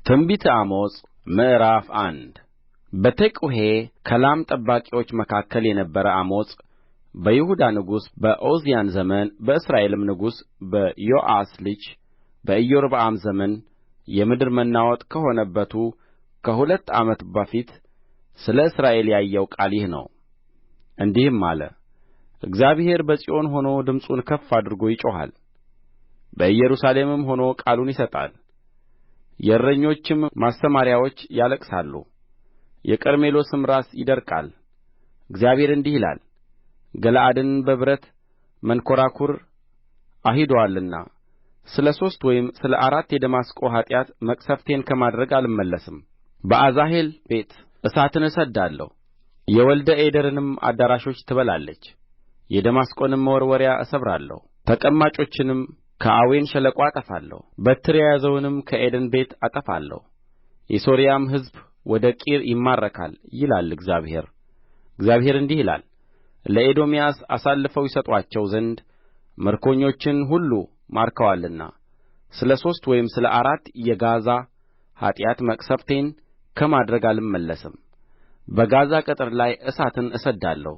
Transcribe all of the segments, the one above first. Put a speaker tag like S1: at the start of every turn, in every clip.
S1: ትንቢተ አሞጽ ምዕራፍ አንድ በቴቁሔ ከላም ጠባቂዎች መካከል የነበረ አሞጽ በይሁዳ ንጉሥ በዖዝያን ዘመን በእስራኤልም ንጉሥ በዮአስ ልጅ በኢዮርብዓም ዘመን የምድር መናወጥ ከሆነበቱ ከሁለት ዓመት በፊት ስለ እስራኤል ያየው ቃል ይህ ነው። እንዲህም አለ። እግዚአብሔር በጽዮን ሆኖ ድምፁን ከፍ አድርጎ ይጮኻል፣ በኢየሩሳሌምም ሆኖ ቃሉን ይሰጣል። የእረኞችም ማሰማርያዎች ያለቅሳሉ፣ የቀርሜሎስም ራስ ይደርቃል። እግዚአብሔር እንዲህ ይላል፣ ገለዓድን በብረት መንኰራኵር አሂዶአልና ስለ ሦስት ወይም ስለ አራት የደማስቆ ኃጢአት መቅሠፍቴን ከማድረግ አልመለስም። በአዛሄል ቤት እሳትን እሰድዳለሁ፣ የወልደ አዴርንም አዳራሾች ትበላለች። የደማስቆንም መወርወሪያ እሰብራለሁ፣ ተቀማጮችንም ከአዌን ሸለቆ አጠፋለሁ። በትር የያዘውንም ከዔደን ቤት አጠፋለሁ። የሶርያም ሕዝብ ወደ ቂር ይማረካል ይላል እግዚአብሔር። እግዚአብሔር እንዲህ ይላል፣ ለኤዶምያስ አሳልፈው ይሰጡአቸው ዘንድ ምርኮኞችን ሁሉ ማርከዋልና ስለ ሦስት ወይም ስለ አራት የጋዛ ኃጢአት መቅሠፍቴን ከማድረግ አልመለስም። በጋዛ ቅጥር ላይ እሳትን እሰድዳለሁ፣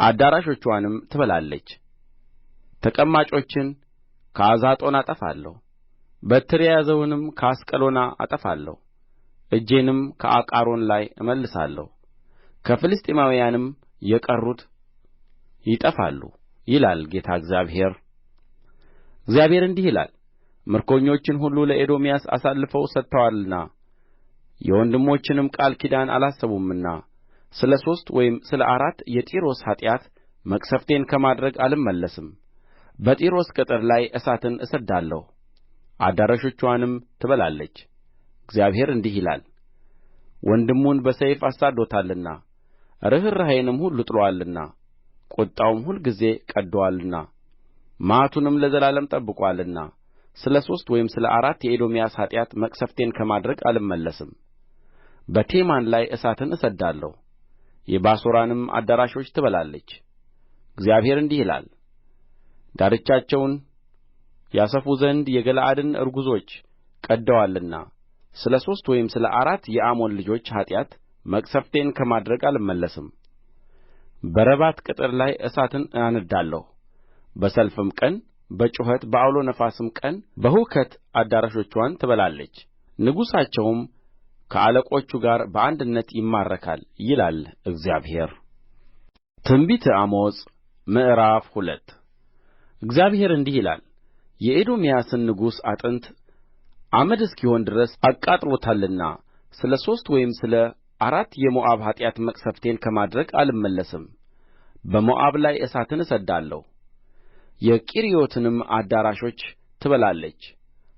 S1: አዳራሾችዋንም ትበላለች። ተቀማጮችን ከአዛጦን አጠፋለሁ፣ በትር የያዘውንም ከአስቀሎና አጠፋለሁ። እጄንም ከአቃሮን ላይ እመልሳለሁ፣ ከፍልስጥኤማውያንም የቀሩት ይጠፋሉ ይላል ጌታ እግዚአብሔር። እግዚአብሔር እንዲህ ይላል፣ ምርኮኞችን ሁሉ ለኤዶምያስ አሳልፈው ሰጥተዋልና የወንድሞችንም ቃል ኪዳን አላሰቡምና ስለ ሦስት ወይም ስለ አራት የጢሮስ ኃጢአት መቅሠፍቴን ከማድረግ አልመለስም። በጢሮስ ቅጥር ላይ እሳትን እሰድዳለሁ፣ አዳራሾችዋንም ትበላለች። እግዚአብሔር እንዲህ ይላል፣ ወንድሙን በሰይፍ አሳድዶታልና ርኅራኄንም ሁሉ ጥሎአልና ቍጣውም ሁልጊዜ ቀድዶአልና መዓቱንም ለዘላለም ጠብቆአልና ስለ ሦስት ወይም ስለ አራት የኤዶምያስ ኃጢአት መቅሠፍቴን ከማድረግ አልመለስም። በቴማን ላይ እሳትን እሰድዳለሁ፣ የባሶራንም አዳራሾች ትበላለች። እግዚአብሔር እንዲህ ይላል፣ ዳርቻቸውን ያሰፉ ዘንድ የገለዓድን እርጕዞች ቀድደዋልና ስለ ሦስት ወይም ስለ አራት የአሞን ልጆች ኃጢአት መቅሠፍቴን ከማድረግ አልመለስም። በረባት ቅጥር ላይ እሳትን አነድዳለሁ፣ በሰልፍም ቀን በጩኸት በዐውሎ ነፋስም ቀን በሁከት አዳራሾችዋን ትበላለች። ንጉሣቸውም ከአለቆቹ ጋር በአንድነት ይማረካል ይላል እግዚአብሔር። ትንቢተ አሞጽ ምዕራፍ ሁለት እግዚአብሔር እንዲህ ይላል፣ የኤዶምያስን ንጉሥ አጥንት አመድ እስኪሆን ድረስ አቃጥሎታልና ስለ ሦስት ወይም ስለ አራት የሞዓብ ኃጢአት መቅሠፍቴን ከማድረግ አልመለስም። በሞዓብ ላይ እሳትን እሰድዳለሁ፣ የቂርዮትንም አዳራሾች ትበላለች።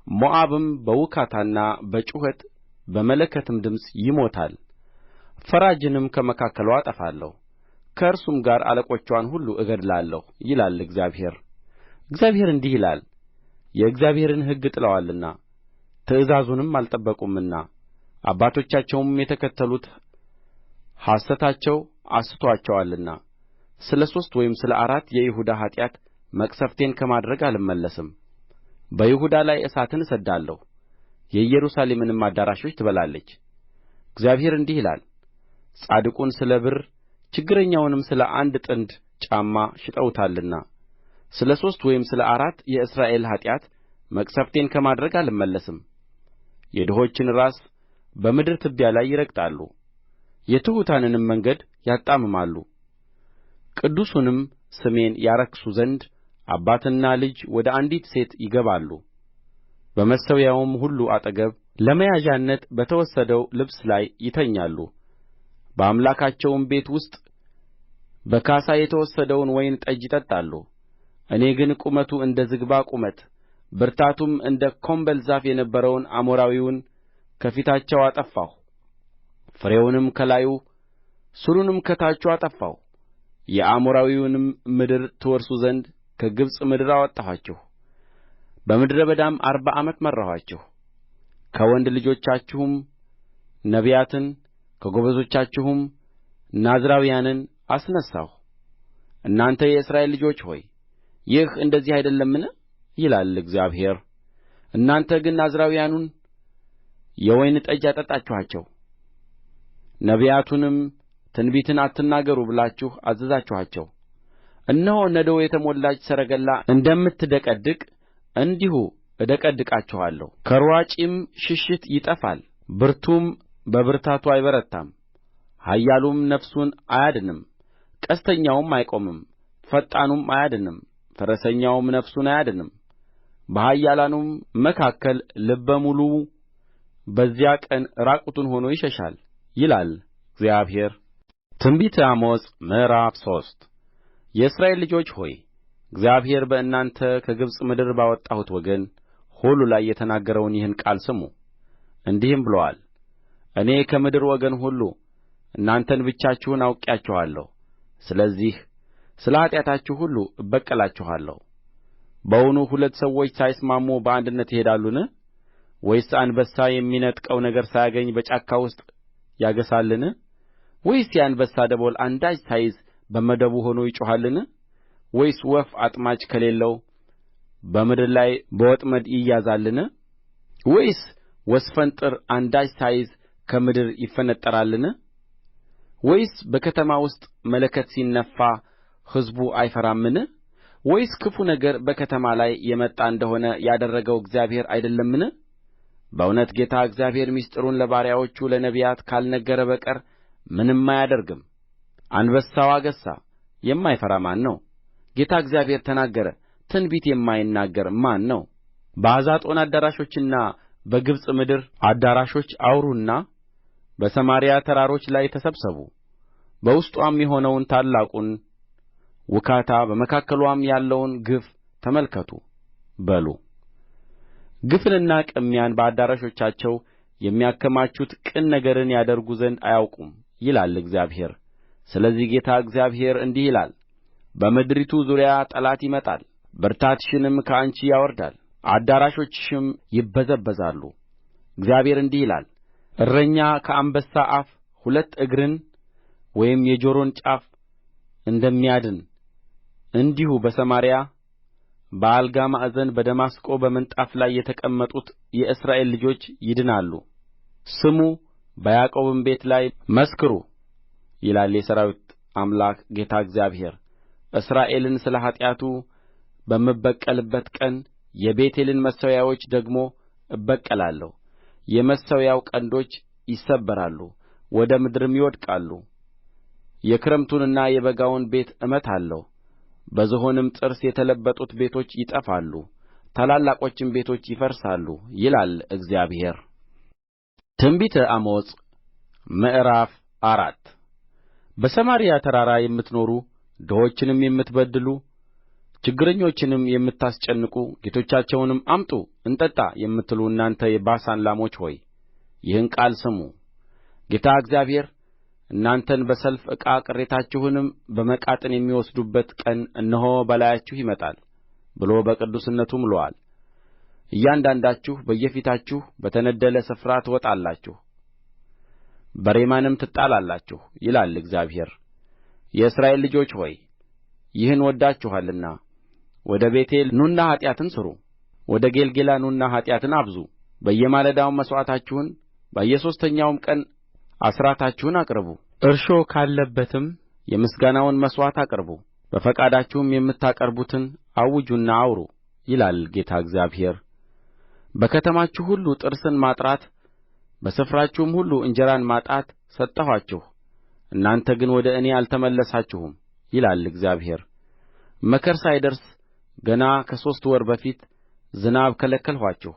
S1: ሞዓብም በውካታና በጩኸት በመለከትም ድምፅ ይሞታል። ፈራጅንም ከመካከልዋ አጠፋለሁ፣ ከእርሱም ጋር አለቆችዋን ሁሉ እገድላለሁ ይላል እግዚአብሔር። እግዚአብሔር እንዲህ ይላል፣ የእግዚአብሔርን ሕግ ጥለዋልና ትእዛዙንም አልጠበቁምና አባቶቻቸውም የተከተሉት ሐሰታቸው አስቶአቸዋልና ስለ ሦስት ወይም ስለ አራት የይሁዳ ኃጢአት መቅሠፍቴን ከማድረግ አልመለስም። በይሁዳ ላይ እሳትን እሰድዳለሁ፣ የኢየሩሳሌምንም አዳራሾች ትበላለች። እግዚአብሔር እንዲህ ይላል፣ ጻድቁን ስለ ብር ችግረኛውንም ስለ አንድ ጥንድ ጫማ ሽጠውታልና ስለ ሦስት ወይም ስለ አራት የእስራኤል ኃጢአት መቅሠፍቴን ከማድረግ አልመለስም። የድሆችን ራስ በምድር ትቢያ ላይ ይረግጣሉ፣ የትሑታንንም መንገድ ያጣምማሉ። ቅዱሱንም ስሜን ያረክሱ ዘንድ አባትና ልጅ ወደ አንዲት ሴት ይገባሉ። በመሠዊያውም ሁሉ አጠገብ ለመያዣነት በተወሰደው ልብስ ላይ ይተኛሉ። በአምላካቸውም ቤት ውስጥ በካሣ የተወሰደውን ወይን ጠጅ ይጠጣሉ። እኔ ግን ቁመቱ እንደ ዝግባ ቁመት ብርታቱም እንደ ኮምበል ዛፍ የነበረውን አሞራዊውን ከፊታቸው አጠፋሁ። ፍሬውንም ከላዩ ሥሩንም ከታቹ አጠፋሁ። የአሞራዊውንም ምድር ትወርሱ ዘንድ ከግብጽ ምድር አወጣኋችሁ። በምድረ በዳም 40 ዓመት መራኋችሁ። ከወንድ ልጆቻችሁም ነቢያትን ከጐበዞቻችሁም ናዝራውያንን አስነሣሁ። እናንተ የእስራኤል ልጆች ሆይ ይህ እንደዚህ አይደለምን? ይላል እግዚአብሔር። እናንተ ግን ናዝራውያኑን የወይን ጠጅ አጠጣችኋቸው። ነቢያቱንም ትንቢትን አትናገሩ ብላችሁ አዘዛችኋቸው። እነሆ ነዶ የተሞላች ሰረገላ እንደምትደቀድቅ እንዲሁ እደቀድቃችኋለሁ። ከርዋጪም ሽሽት ይጠፋል፣ ብርቱም በብርታቱ አይበረታም፣ ኃያሉም ነፍሱን አያድንም። ቀስተኛውም አይቆምም፣ ፈጣኑም አያድንም፣ ፈረሰኛውም ነፍሱን አያድንም። በኃያላኑም መካከል ልበ ሙሉው በዚያ ቀን ዕራቁቱን ሆኖ ይሸሻል ይላል እግዚአብሔር። ትንቢተ አሞጽ ምዕራፍ 3 የእስራኤል ልጆች ሆይ እግዚአብሔር በእናንተ ከግብጽ ምድር ባወጣሁት ወገን ሁሉ ላይ የተናገረውን ይህን ቃል ስሙ። እንዲህም ብሎአል። እኔ ከምድር ወገን ሁሉ እናንተን ብቻችሁን አውቄአችኋለሁ። ስለዚህ ስለ ኃጢአታችሁ ሁሉ እበቀላችኋለሁ። በውኑ ሁለት ሰዎች ሳይስማሙ በአንድነት ይሄዳሉን? ወይስ አንበሳ የሚነጥቀው ነገር ሳያገኝ በጫካ ውስጥ ያገሣልን? ወይስ የአንበሳ ደቦል አንዳች ሳይዝ በመደቡ ሆኖ ይጮኻልን? ወይስ ወፍ አጥማጅ ከሌለው በምድር ላይ በወጥመድ ይያዛልን? ወይስ ወስፈንጠር አንዳች ሳይዝ ከምድር ይፈነጠራልን? ወይስ በከተማ ውስጥ መለከት ሲነፋ ሕዝቡ አይፈራምን? ወይስ ክፉ ነገር በከተማ ላይ የመጣ እንደ ሆነ ያደረገው እግዚአብሔር አይደለምን? በእውነት ጌታ እግዚአብሔር ምሥጢሩን ለባሪያዎቹ ለነቢያት ካልነገረ በቀር ምንም አያደርግም። አንበሳው አገሣ፣ የማይፈራ ማን ነው? ጌታ እግዚአብሔር ተናገረ፣ ትንቢት የማይናገር ማን ነው? በአዛጦን አዳራሾችና በግብጽ ምድር አዳራሾች አውሩና በሰማርያ ተራሮች ላይ ተሰብሰቡ። በውስጥዋም የሆነውን ታላቁን ውካታ በመካከልዋም ያለውን ግፍ ተመልከቱ በሉ። ግፍንና ቅሚያን በአዳራሾቻቸው የሚያከማቹት ቅን ነገርን ያደርጉ ዘንድ አያውቁም ይላል እግዚአብሔር። ስለዚህ ጌታ እግዚአብሔር እንዲህ ይላል፣ በምድሪቱ ዙሪያ ጠላት ይመጣል፣ ብርታትሽንም ከአንቺ ያወርዳል፣ አዳራሾችሽም ይበዘበዛሉ። እግዚአብሔር እንዲህ ይላል፣ እረኛ ከአንበሳ አፍ ሁለት እግርን ወይም የጆሮን ጫፍ እንደሚያድን እንዲሁ በሰማርያ በአልጋ ማዕዘን በደማስቆ በምንጣፍ ላይ የተቀመጡት የእስራኤል ልጆች ይድናሉ። ስሙ በያዕቆብም ቤት ላይ መስክሩ ይላል የሠራዊት አምላክ ጌታ እግዚአብሔር። እስራኤልን ስለ ኃጢአቱ በምበቀልበት ቀን የቤቴልን መሠዊያዎች ደግሞ እበቀላለሁ። የመሠዊያው ቀንዶች ይሰበራሉ፣ ወደ ምድርም ይወድቃሉ። የክረምቱንና የበጋውን ቤት እመታለሁ፣ በዝሆንም ጥርስ የተለበጡት ቤቶች ይጠፋሉ፣ ታላላቆችም ቤቶች ይፈርሳሉ ይላል እግዚአብሔር። ትንቢተ አሞጽ ምዕራፍ 4 በሰማርያ ተራራ የምትኖሩ ድሆችንም የምትበድሉ ችግረኞችንም የምታስጨንቁ ጌቶቻቸውንም አምጡ እንጠጣ የምትሉ እናንተ የባሳን ላሞች ሆይ ይህን ቃል ስሙ። ጌታ እግዚአብሔር እናንተን በሰልፍ ዕቃ ቅሬታችሁንም በመቃጥን የሚወስዱበት ቀን እነሆ በላያችሁ ይመጣል ብሎ በቅዱስነቱ ምሎአል። እያንዳንዳችሁ በየፊታችሁ በተነደለ ስፍራ ትወጣላችሁ፣ በሬማንም ትጣላላችሁ ይላል እግዚአብሔር። የእስራኤል ልጆች ሆይ ይህን ወድዳችኋልና ወደ ቤቴል ኑና ኃጢአትን ሥሩ፣ ወደ ጌልገላ ኑና ኃጢአትን አብዙ። በየማለዳውም መሥዋዕታችሁን በየሦስተኛውም ቀን አሥራታችሁን አቅርቡ። እርሾ ካለበትም የምስጋናውን መሥዋዕት አቅርቡ። በፈቃዳችሁም የምታቀርቡትን አውጁና አውሩ ይላል ጌታ እግዚአብሔር። በከተማችሁ ሁሉ ጥርስን ማጥራት በስፍራችሁም ሁሉ እንጀራን ማጣት ሰጠኋችሁ፣ እናንተ ግን ወደ እኔ አልተመለሳችሁም ይላል እግዚአብሔር። መከር ሳይደርስ ገና ከሦስት ወር በፊት ዝናብ ከለከልኋችሁ።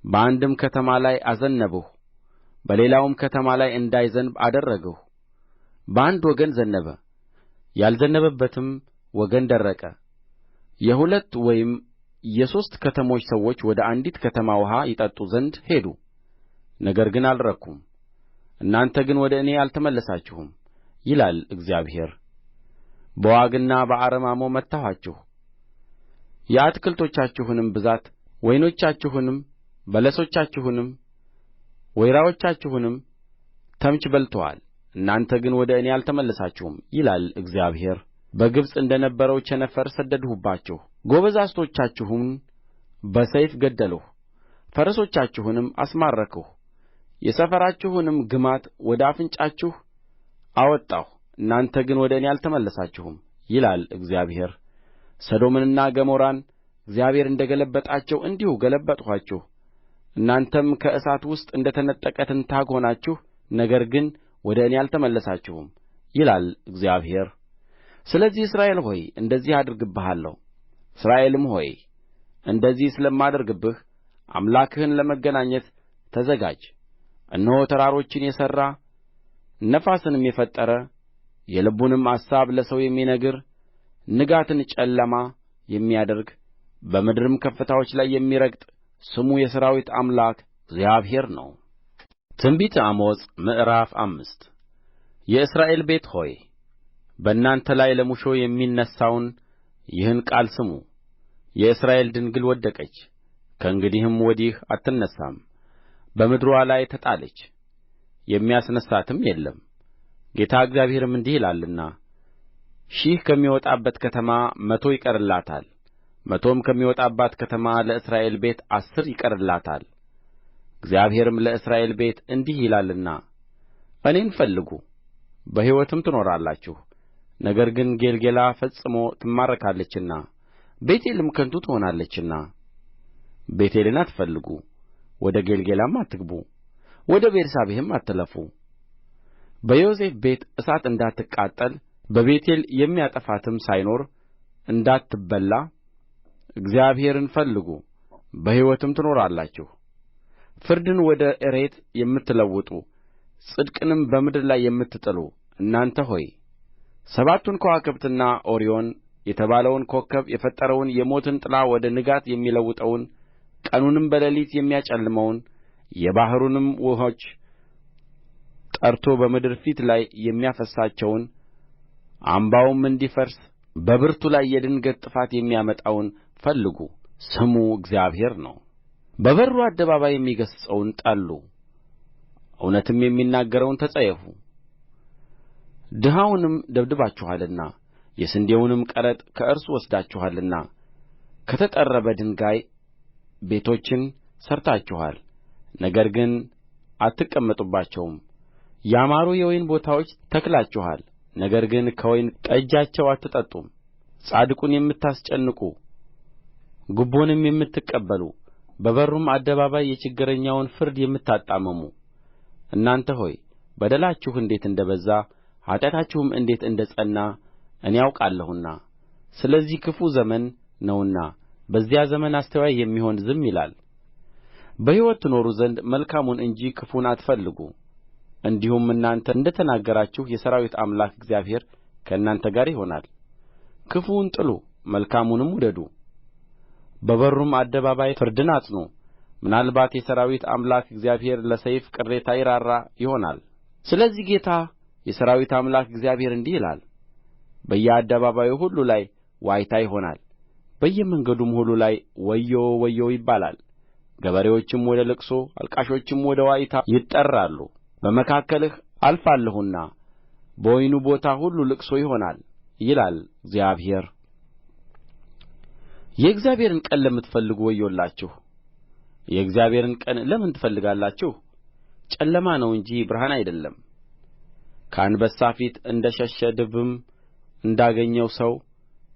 S1: በአንድም ከተማ ላይ አዘነብሁ፣ በሌላውም ከተማ ላይ እንዳይዘንብ አደረግሁ። በአንድ ወገን ዘነበ፣ ያልዘነበበትም ወገን ደረቀ። የሁለት ወይም የሦስት ከተሞች ሰዎች ወደ አንዲት ከተማ ውኃ ይጠጡ ዘንድ ሄዱ፣ ነገር ግን አልረኩም። እናንተ ግን ወደ እኔ አልተመለሳችሁም ይላል እግዚአብሔር። በዋግና በአረማሞ መታኋችሁ፣ የአትክልቶቻችሁንም ብዛት ወይኖቻችሁንም በለሶቻችሁንም ወይራዎቻችሁንም ተምች በልቶአል። እናንተ ግን ወደ እኔ አልተመለሳችሁም ይላል እግዚአብሔር። በግብጽ እንደ ነበረው ቸነፈር ሰደድሁባችሁ፣ ጐበዛዝቶቻችሁን በሰይፍ ገደልሁ፣ ፈረሶቻችሁንም አስማረክሁ። የሰፈራችሁንም ግማት ወደ አፍንጫችሁ አወጣሁ፣ እናንተ ግን ወደ እኔ አልተመለሳችሁም ይላል እግዚአብሔር። ሰዶምንና ገሞራን እግዚአብሔር እንደ ገለበጣቸው እንዲሁ ገለበጥኋችሁ። እናንተም ከእሳት ውስጥ እንደ ተነጠቀ ትንታግ ሆናችሁ፣ ነገር ግን ወደ እኔ አልተመለሳችሁም ይላል እግዚአብሔር። ስለዚህ እስራኤል ሆይ እንደዚህ አደርግብሃለሁ። እስራኤልም ሆይ እንደዚህ ስለማደርግብህ አምላክህን ለመገናኘት ተዘጋጅ። እነሆ ተራሮችን የሠራ ነፋስንም የፈጠረ የልቡንም አሳብ ለሰው የሚነግር ንጋትን ጨለማ የሚያደርግ በምድርም ከፍታዎች ላይ የሚረግጥ ስሙ የሠራዊት አምላክ እግዚአብሔር ነው። ትንቢተ አሞጽ ምዕራፍ 5 የእስራኤል ቤት ሆይ በእናንተ ላይ ለሙሾ የሚነሣውን ይህን ቃል ስሙ። የእስራኤል ድንግል ወደቀች፣ ከእንግዲህም ወዲህ አትነሣም። በምድርዋ ላይ ተጣለች፣ የሚያስነሣትም የለም። ጌታ እግዚአብሔርም እንዲህ ይላልና ሺህ ከሚወጣባት ከተማ 100 ይቀርላታል፣ 100ም ከሚወጣባት ከተማ ለእስራኤል ቤት 10 ይቀርላታል። እግዚአብሔርም ለእስራኤል ቤት እንዲህ ይላልና እኔን ፈልጉ በሕይወትም ትኖራላችሁ። ነገር ግን ጌልገላ ፈጽሞ ትማረካለችና ቤቴልም ከንቱ ትሆናለችና ቤቴልን አትፈልጉ፣ ወደ ጌልገላም አትግቡ፣ ወደ ቤርሳቤህም አትለፉ። በዮሴፍ ቤት እሳት እንዳትቃጠል በቤቴል የሚያጠፋትም ሳይኖር እንዳትበላ እግዚአብሔርን ፈልጉ በሕይወትም ትኖራላችሁ። ፍርድን ወደ እሬት የምትለውጡ ጽድቅንም በምድር ላይ የምትጥሉ እናንተ ሆይ ሰባቱን ከዋክብትና ኦሪዮን የተባለውን ኮከብ የፈጠረውን የሞትን ጥላ ወደ ንጋት የሚለውጠውን ቀኑንም በሌሊት የሚያጨልመውን የባሕሩንም ውኆች ጠርቶ በምድር ፊት ላይ የሚያፈስሳቸውን አምባውም እንዲፈርስ በብርቱ ላይ የድንገት ጥፋት የሚያመጣውን ፈልጉ። ስሙ እግዚአብሔር ነው። በበሩ አደባባይ የሚገሥጸውን ጠሉ፣ እውነትም የሚናገረውን ተጸየፉ። ድሀውንም ደብድባችኋልና የስንዴውንም ቀረጥ ከእርሱ ወስዳችኋልና ከተጠረበ ድንጋይ ቤቶችን ሠርታችኋል፣ ነገር ግን አትቀመጡባቸውም። ያማሩ የወይን ቦታዎች ተክላችኋል፣ ነገር ግን ከወይን ጠጃቸው አትጠጡም። ጻድቁን የምታስጨንቁ ጉቦንም የምትቀበሉ በበሩም አደባባይ የችግረኛውን ፍርድ የምታጣምሙ እናንተ ሆይ በደላችሁ እንዴት እንደ በዛ ኃጢአታችሁም እንዴት እንደ ጸና እኔ አውቃለሁና። ስለዚህ ክፉ ዘመን ነውና በዚያ ዘመን አስተዋይ የሚሆን ዝም ይላል። በሕይወት ትኖሩ ዘንድ መልካሙን እንጂ ክፉን አትፈልጉ። እንዲሁም እናንተ እንደ ተናገራችሁ የሠራዊት አምላክ እግዚአብሔር ከእናንተ ጋር ይሆናል። ክፉውን ጥሉ፣ መልካሙንም ውደዱ፣ በበሩም አደባባይ ፍርድን አጽኑ። ምናልባት የሠራዊት አምላክ እግዚአብሔር ለሰይፍ ቅሬታ ይራራ ይሆናል። ስለዚህ ጌታ የሠራዊት አምላክ እግዚአብሔር እንዲህ ይላል፣ በየአደባባዩ ሁሉ ላይ ዋይታ ይሆናል፣ በየመንገዱም ሁሉ ላይ ወዮ ወዮ ይባላል። ገበሬዎችም ወደ ልቅሶ አልቃሾችም ወደ ዋይታ ይጠራሉ። በመካከልህ አልፋለሁና በወይኑ ቦታ ሁሉ ልቅሶ ይሆናል ይላል እግዚአብሔር። የእግዚአብሔርን ቀን ለምትፈልጉ ወዮላችሁ! የእግዚአብሔርን ቀን ለምን ትፈልጋላችሁ? ጨለማ ነው እንጂ ብርሃን አይደለም። ከአንበሳ ፊት እንደ ሸሸ ድብም እንዳገኘው ሰው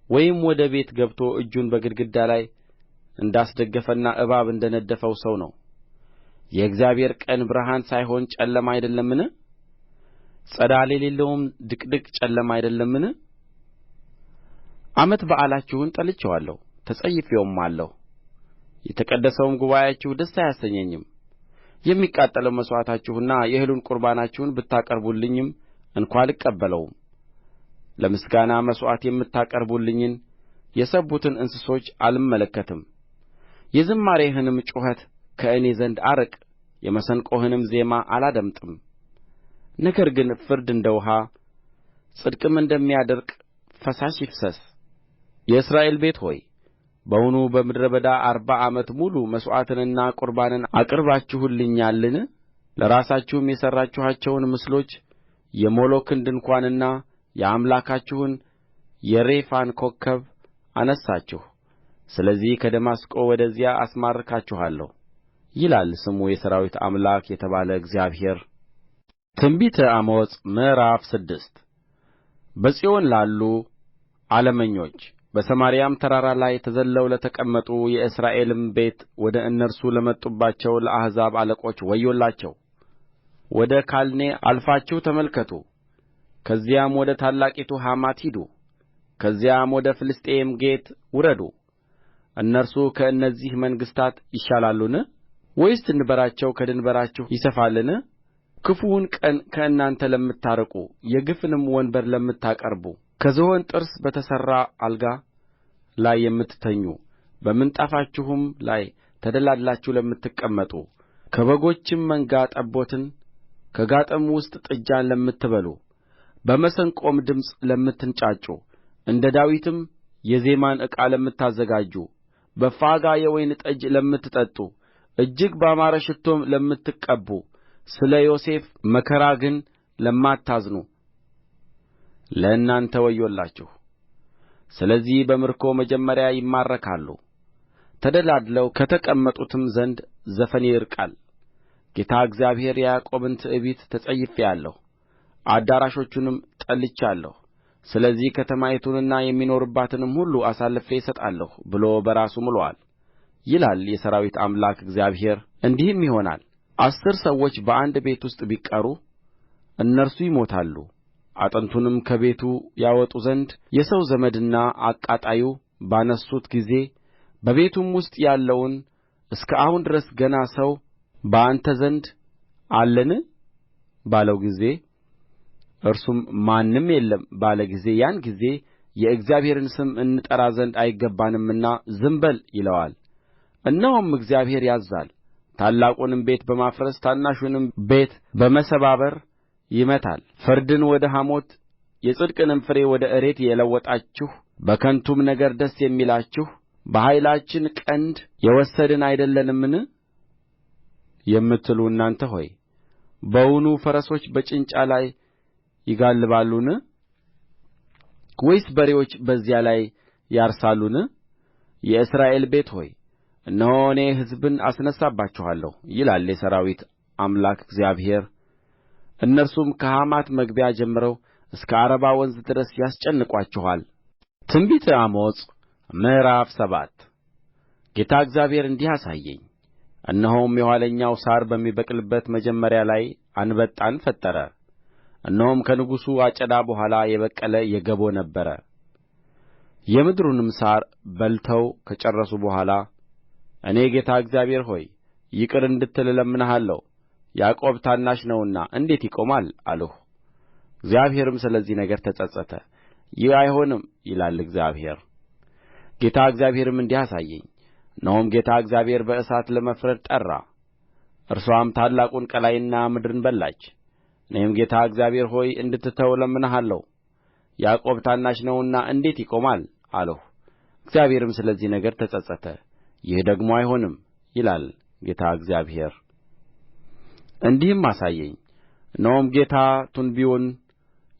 S1: ወይም ወደ ቤት ገብቶ እጁን በግድግዳ ላይ እንዳስደገፈና እባብ እንደ ነደፈው ሰው ነው። የእግዚአብሔር ቀን ብርሃን ሳይሆን ጨለማ አይደለምን? ፀዳል የሌለውም ድቅድቅ ጨለማ አይደለምን? ዓመት በዓላችሁን ጠልቼዋለሁ ተጸይፌውማለሁ። የተቀደሰውም ጉባኤአችሁ ደስ አያሰኘኝም። የሚቃጠለው መሥዋዕታችሁና የእህሉን ቍርባናችሁን ብታቀርቡልኝም እንኳ አልቀበለውም። ለምስጋና መሥዋዕት የምታቀርቡልኝን የሰቡትን እንስሶች አልመለከትም። የዝማሬህንም ጩኸት ከእኔ ዘንድ አርቅ፣ የመሰንቆህንም ዜማ አላደምጥም። ነገር ግን ፍርድ እንደ ውኃ ጽድቅም እንደሚያደርቅ ፈሳሽ ይፍሰስ። የእስራኤል ቤት ሆይ በውኑ በምድረ በዳ 40 ዓመት ሙሉ መሥዋዕትንና ቍርባንን አቅርባችሁልኛልን? ለራሳችሁም የሠራችኋቸውን ምስሎች የሞሎክን ድንኳንና የአምላካችሁን የሬፋን ኮከብ አነሣችሁ። ስለዚህ ከደማስቆ ወደዚያ አስማርካችኋለሁ፣ ይላል ስሙ የሠራዊት አምላክ የተባለ እግዚአብሔር። ትንቢተ አሞጽ ምዕራፍ 6 በጽዮን ላሉ ዓለመኞች በሰማርያም ተራራ ላይ ተዘልለው ለተቀመጡ የእስራኤልም ቤት ወደ እነርሱ ለመጡባቸው ለአሕዛብ አለቆች ወዮላቸው። ወደ ካልኔ አልፋችሁ ተመልከቱ፣ ከዚያም ወደ ታላቂቱ ሐማት ሂዱ፣ ከዚያም ወደ ፍልስጥኤም ጌት ውረዱ። እነርሱ ከእነዚህ መንግሥታት ይሻላሉን? ወይስ ድንበራቸው ከድንበራችሁ ይሰፋልን? ክፉውን ቀን ከእናንተ ለምታርቁ የግፍንም ወንበር ለምታቀርቡ ከዝሆን ጥርስ በተሠራ አልጋ ላይ የምትተኙ በምንጣፋችሁም ላይ ተደላድላችሁ ለምትቀመጡ ከበጎችም መንጋ ጠቦትን ከጋጥም ውስጥ ጥጃን ለምትበሉ በመሰንቆም ድምፅ ለምትንጫጩ እንደ ዳዊትም የዜማን ዕቃ ለምታዘጋጁ በፋጋ የወይን ጠጅ ለምትጠጡ እጅግ ባማረ ሽቶም ለምትቀቡ ስለ ዮሴፍ መከራ ግን ለማታዝኑ ለእናንተ ወዮላችሁ። ስለዚህ በምርኮ መጀመሪያ ይማረካሉ፣ ተደላድለው ከተቀመጡትም ዘንድ ዘፈን ይርቃል። ጌታ እግዚአብሔር የያዕቆብን ትዕቢት ተጸይፌአለሁ፣ አዳራሾቹንም ጠልቻለሁ። ስለዚህ ከተማይቱንና የሚኖሩባትንም ሁሉ አሳልፌ እሰጣለሁ ብሎ በራሱ ምሎአል፣ ይላል የሠራዊት አምላክ እግዚአብሔር። እንዲህም ይሆናል፣ 10 ሰዎች በአንድ ቤት ውስጥ ቢቀሩ እነርሱ ይሞታሉ። አጥንቱንም ከቤቱ ያወጡ ዘንድ የሰው ዘመድና አቃጣዩ ባነሡት ጊዜ በቤቱም ውስጥ ያለውን እስከ አሁን ድረስ ገና ሰው በአንተ ዘንድ አለን ባለው ጊዜ እርሱም ማንም የለም ባለ ጊዜ ያን ጊዜ የእግዚአብሔርን ስም እንጠራ ዘንድ አይገባንምና ዝም በል ይለዋል። እነሆም እግዚአብሔር ያዝዛል፣ ታላቁንም ቤት በማፍረስ ታናሹንም ቤት በመሰባበር ይመታል። ፍርድን ወደ ሐሞት የጽድቅንም ፍሬ ወደ እሬት የለወጣችሁ በከንቱም ነገር ደስ የሚላችሁ በኃይላችን ቀንድ የወሰድን አይደለንምን የምትሉ እናንተ ሆይ በውኑ ፈረሶች በጭንጫ ላይ ይጋልባሉን? ወይስ በሬዎች በዚያ ላይ ያርሳሉን? የእስራኤል ቤት ሆይ እነሆ እኔ ሕዝብን አስነሣባችኋለሁ፣ ይላል የሠራዊት አምላክ እግዚአብሔር። እነርሱም ከሐማት መግቢያ ጀምረው እስከ ዓረባ ወንዝ ድረስ ያስጨንቋችኋል። ትንቢተ አሞጽ ምዕራፍ 7 ጌታ እግዚአብሔር እንዲህ አሳየኝ። እነሆም የኋለኛው ሣር በሚበቅልበት መጀመሪያ ላይ አንበጣን ፈጠረ። እነሆም ከንጉሡ አጨዳ በኋላ የበቀለ የገቦ ነበረ። የምድሩንም ሣር በልተው ከጨረሱ በኋላ እኔ ጌታ እግዚአብሔር ሆይ ይቅር እንድትል እለምንሃለሁ፣ ያዕቆብ ታናሽ ነውና እንዴት ይቆማል አልሁ። እግዚአብሔርም ስለዚህ ነገር ተጸጸተ። ይህ አይሆንም ይላል እግዚአብሔር። ጌታ እግዚአብሔርም እንዲህ አሳየኝ። እነሆም ጌታ እግዚአብሔር በእሳት ለመፍረድ ጠራ፣ እርስዋም ታላቁን ቀላይና ምድርን በላች። እኔም ጌታ እግዚአብሔር ሆይ እንድትተው እለምንሃለሁ፣ ያዕቆብ ታናሽ ነውና እንዴት ይቆማል አልሁ። እግዚአብሔርም ስለዚህ ነገር ተጸጸተ። ይህ ደግሞ አይሆንም ይላል ጌታ እግዚአብሔር። እንዲህም አሳየኝ። እነሆም ጌታ ቱንቢውን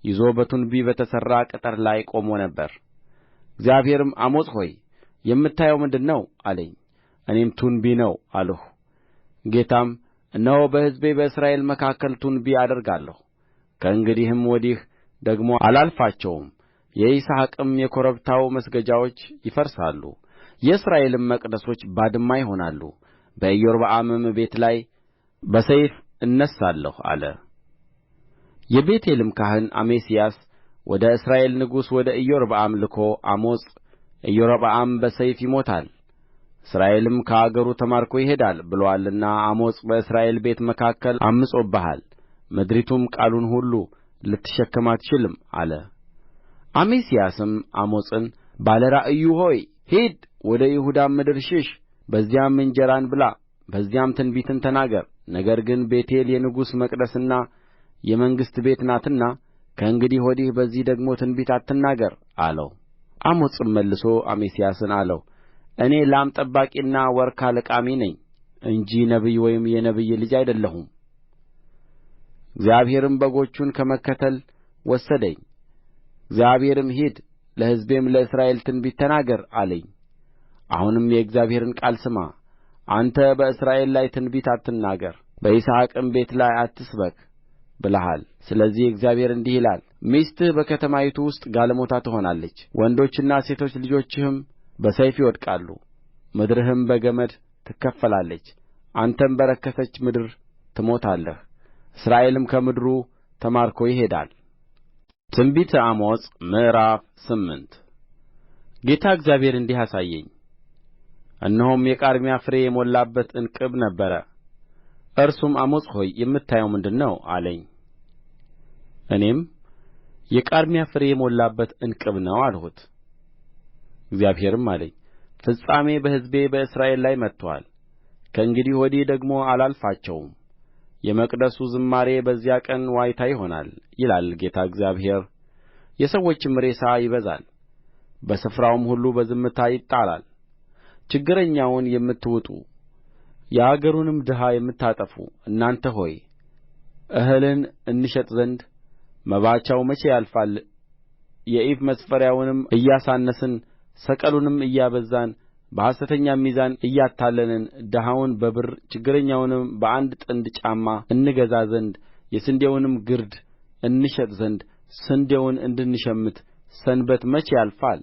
S1: ይዞ በቱንቢ በተሠራ ቅጥር ላይ ቆሞ ነበር። እግዚአብሔርም አሞጽ ሆይ የምታየው ምንድር ነው አለኝ። እኔም ቱንቢ ነው አልሁ። ጌታም እነሆ በሕዝቤ በእስራኤል መካከል ቱንቢ አደርጋለሁ፣ ከእንግዲህም ወዲህ ደግሞ አላልፋቸውም። የይስሐቅም የኮረብታው መስገጃዎች ይፈርሳሉ፣ የእስራኤልም መቅደሶች ባድማ ይሆናሉ። በኢዮርብዓምም ቤት ላይ በሰይፍ እነሣለሁ አለ። የቤቴልም ካህን አሜስያስ ወደ እስራኤል ንጉሥ ወደ ኢዮርብዓም ልኮ አሞጽ ኢዮርብዓም በሰይፍ ይሞታል፣ እስራኤልም ከአገሩ ተማርኮ ይሄዳል ብሎአልና አሞጽ በእስራኤል ቤት መካከል ዐምፆብሃል፣ ምድሪቱም ቃሉን ሁሉ ልትሸከም አትችልም አለ። አሜስያስም አሞጽን ባለ ራእዩ ሆይ ሂድ፣ ወደ ይሁዳም ምድር ሽሽ፣ በዚያም እንጀራን ብላ፣ በዚያም ትንቢትን ተናገር። ነገር ግን ቤቴል የንጉሥ መቅደስና የመንግሥት ቤት ናትና ከእንግዲህ ወዲህ በዚህ ደግሞ ትንቢት አትናገር አለው። አሞጽም መልሶ አሜስያስን አለው፣ እኔ ላም ጠባቂና ወርካ ለቃሚ ነኝ እንጂ ነቢይ ወይም የነቢይ ልጅ አይደለሁም። እግዚአብሔርም በጎቹን ከመከተል ወሰደኝ። እግዚአብሔርም ሂድ፣ ለሕዝቤም ለእስራኤል ትንቢት ተናገር አለኝ። አሁንም የእግዚአብሔርን ቃል ስማ። አንተ በእስራኤል ላይ ትንቢት አትናገር በይስሐቅም ቤት ላይ አትስበክ ብለሃል ስለዚህ እግዚአብሔር እንዲህ ይላል ሚስትህ በከተማይቱ ውስጥ ጋለሞታ ትሆናለች ወንዶችና ሴቶች ልጆችህም በሰይፍ ይወድቃሉ ምድርህም በገመድ ትከፈላለች አንተም በረከሰች ምድር ትሞታለህ እስራኤልም ከምድሩ ተማርኮ ይሄዳል ትንቢተ አሞጽ ምዕራፍ 8 ጌታ እግዚአብሔር እንዲህ አሳየኝ እነሆም የቃርሚያ ፍሬ የሞላበት ዕንቅብ ነበረ እርሱም አሞጽ ሆይ የምታየው ምንድር ነው አለኝ እኔም የቃርሚያ ፍሬ የሞላበት ዕንቅብ ነው አልሁት እግዚአብሔርም አለኝ ፍጻሜ በሕዝቤ በእስራኤል ላይ መጥቶአል ከእንግዲህ ወዲህ ደግሞ አላልፋቸውም የመቅደሱ ዝማሬ በዚያ ቀን ዋይታ ይሆናል ይላል ጌታ እግዚአብሔር የሰዎችም ሬሳ ይበዛል በስፍራውም ሁሉ በዝምታ ይጣላል ችግረኛውን የምትውጡ የአገሩንም ድሀ የምታጠፉ እናንተ ሆይ እህልን እንሸጥ ዘንድ መባቻው መቼ ያልፋል የኢፍ መስፈሪያውንም እያሳነስን ሰቅሉንም እያበዛን በሐሰተኛም ሚዛን እያታለልን ድሀውን በብር ችግረኛውንም በአንድ ጥንድ ጫማ እንገዛ ዘንድ የስንዴውንም ግርድ እንሸጥ ዘንድ ስንዴውን እንድንሸምት ሰንበት መቼ ያልፋል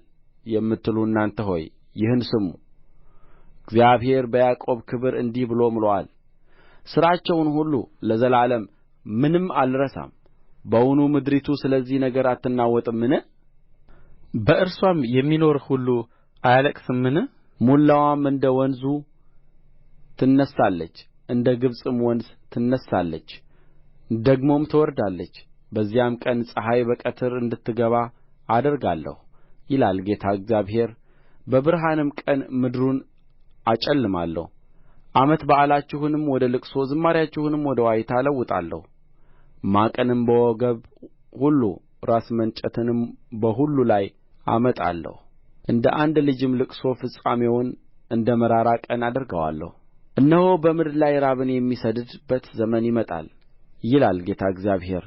S1: የምትሉ እናንተ ሆይ ይህን ስሙ እግዚአብሔር በያዕቆብ ክብር እንዲህ ብሎ ምሎአል ሥራቸውን ሁሉ ለዘላለም ምንም አልረሳም በውኑ ምድሪቱ ስለዚህ ነገር አትናወጥምን በእርስዋም የሚኖር ሁሉ አያለቅስምን ሙላዋም እንደ ወንዙ ትነሣለች እንደ ግብጽም ወንዝ ትነሣለች ደግሞም ትወርዳለች በዚያም ቀን ፀሐይ በቀትር እንድትገባ አደርጋለሁ ይላል ጌታ እግዚአብሔር በብርሃንም ቀን ምድሩን አጨልማለሁ ዓመት በዓላችሁንም ወደ ልቅሶ ዝማሬአችሁንም ወደ ዋይታ እለውጣለሁ ማቅንም በወገብ ሁሉ ራስ መንጨትንም በሁሉ ላይ አመጣለሁ እንደ አንድ ልጅም ልቅሶ ፍጻሜውን እንደ መራራ ቀን አደርገዋለሁ እነሆ በምድር ላይ ራብን የሚሰድድበት ዘመን ይመጣል ይላል ጌታ እግዚአብሔር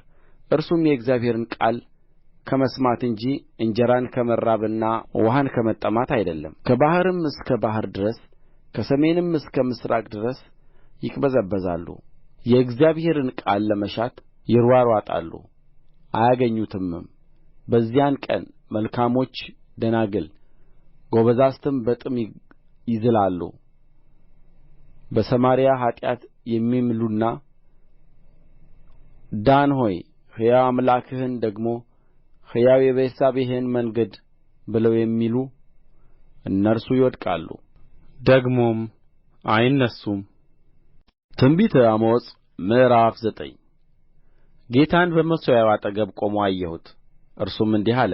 S1: እርሱም የእግዚአብሔርን ቃል ከመስማት እንጂ እንጀራን ከመራብና ውኃን ከመጠማት አይደለም ከባሕርም እስከ ባሕር ድረስ ከሰሜንም እስከ ምሥራቅ ድረስ ይቅበዘበዛሉ የእግዚአብሔርን ቃል ለመሻት ይርዋርዋጣሉ አያገኙትምም በዚያን ቀን መልካሞች ደናግል ጐበዛዝትም በጥም ይዝላሉ በሰማርያ ኃጢአት የሚምሉና ዳን ሆይ ሕያው አምላክህን ደግሞ ሕያው የቤርሳቤህን መንገድ ብለው የሚሉ እነርሱ ይወድቃሉ ደግሞም አይነሡም ትንቢተ አሞጽ ምዕራፍ 9 ጌታን በመሠዊያው አጠገብ ቆሞ አየሁት እርሱም እንዲህ አለ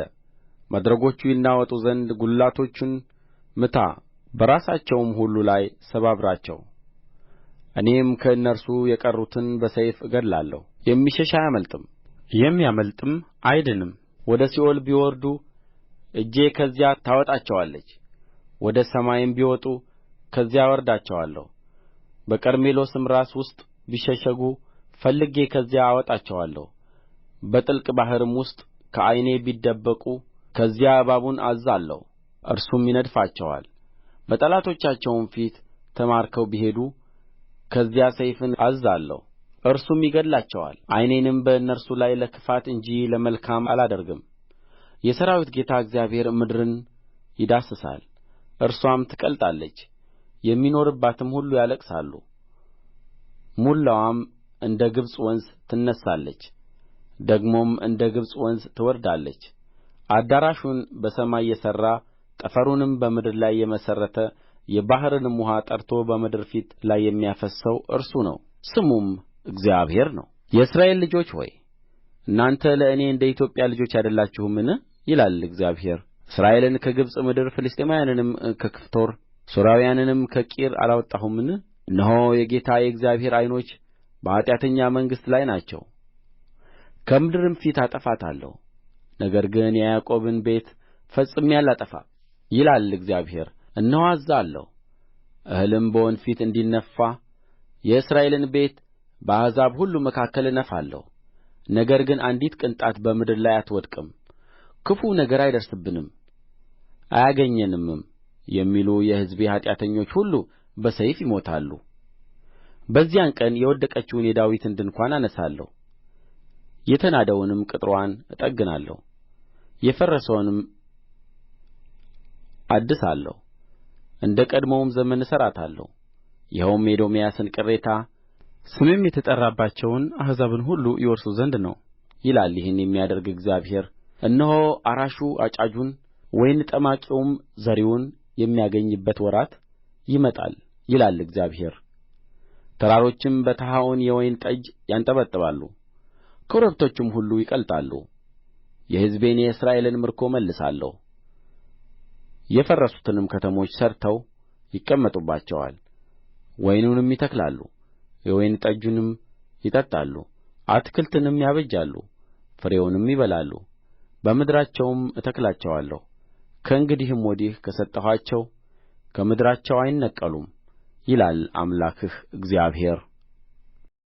S1: መድረኮቹ ይናወጡ ዘንድ ጕልላቶቹን ምታ በራሳቸውም ሁሉ ላይ ሰባብራቸው እኔም ከእነርሱ የቀሩትን በሰይፍ እገድላለሁ የሚሸሽ አያመልጥም የሚያመልጥም አይድንም ወደ ሲኦል ቢወርዱ እጄ ከዚያ ታወጣቸዋለች ወደ ሰማይም ቢወጡ ከዚያ አወርዳቸዋለሁ በቀርሜሎስም ራስ ውስጥ ቢሸሸጉ ፈልጌ ከዚያ አወጣቸዋለሁ በጥልቅ ባሕርም ውስጥ ከዓይኔ ቢደበቁ ከዚያ እባቡን አዝዛለሁ እርሱም ይነድፋቸዋል በጠላቶቻቸውም ፊት ተማርከው ቢሄዱ ከዚያ ሰይፍን አዝዛለሁ እርሱም ይገድላቸዋል ዓይኔንም በእነርሱ ላይ ለክፋት እንጂ ለመልካም አላደርግም የሠራዊት ጌታ እግዚአብሔር ምድርን ይዳስሳል እርስዋም ትቀልጣለች የሚኖሩባትም ሁሉ ያለቅሳሉ ሙላዋም እንደ ግብጽ ወንዝ ትነሣለች ደግሞም እንደ ግብጽ ወንዝ ትወርዳለች አዳራሹን በሰማይ የሠራ ጠፈሩንም በምድር ላይ የመሠረተ የባሕርንም ውኃ ጠርቶ በምድር ፊት ላይ የሚያፈስሰው እርሱ ነው ስሙም እግዚአብሔር ነው የእስራኤል ልጆች ሆይ እናንተ ለእኔ እንደ ኢትዮጵያ ልጆች አይደላችሁምን ይላል እግዚአብሔር እስራኤልን ከግብጽ ምድር ፍልስጥኤማውያንንም ከከፍቶር ሶርያውያንንም ከቂር አላወጣሁምን እነሆ የጌታ የእግዚአብሔር ዓይኖች በኃጢአተኛ መንግሥት ላይ ናቸው ከምድርም ፊት አጠፋታለሁ ነገር ግን የያዕቆብን ቤት ፈጽሜ አላጠፋም ይላል እግዚአብሔር እነሆ አዝዛለሁ እህልም በወንፊት እንዲነፋ የእስራኤልን ቤት በአሕዛብ ሁሉ መካከል እነፋለሁ ነገር ግን አንዲት ቅንጣት በምድር ላይ አትወድቅም ክፉ ነገር አይደርስብንም አያገኘንምም የሚሉ የሕዝቤ ኃጢአተኞች ሁሉ በሰይፍ ይሞታሉ። በዚያን ቀን የወደቀችውን የዳዊትን ድንኳን አነሣለሁ፣ የተናደውንም ቅጥርዋን እጠግናለሁ፣ የፈረሰውንም አድሳለሁ፣ እንደ ቀድሞውም ዘመን እሠራታለሁ። ይኸውም የኤዶምያስን ቅሬታ ስሜም የተጠራባቸውን አሕዛብን ሁሉ ይወርሱ ዘንድ ነው ይላል ይህን የሚያደርግ እግዚአብሔር። እነሆ አራሹ አጫጁን ወይን ጠማቂውም ዘሪውን የሚያገኝበት ወራት ይመጣል ይላል እግዚአብሔር። ተራሮችም በተሀውን የወይን ጠጅ ያንጠባጥባሉ፣ ኮረብቶችም ሁሉ ይቀልጣሉ። የሕዝቤን የእስራኤልን ምርኮ እመልሳለሁ፣ የፈረሱትንም ከተሞች ሠርተው ይቀመጡባቸዋል። ወይኑንም ይተክላሉ፣ የወይን ጠጁንም ይጠጣሉ፣ አትክልትንም ያበጃሉ፣ ፍሬውንም ይበላሉ። በምድራቸውም እተክላቸዋለሁ፣ ከእንግዲህም ወዲህ ከሰጠኋቸው ከምድራቸው አይነቀሉም ይላል አምላክህ እግዚአብሔር።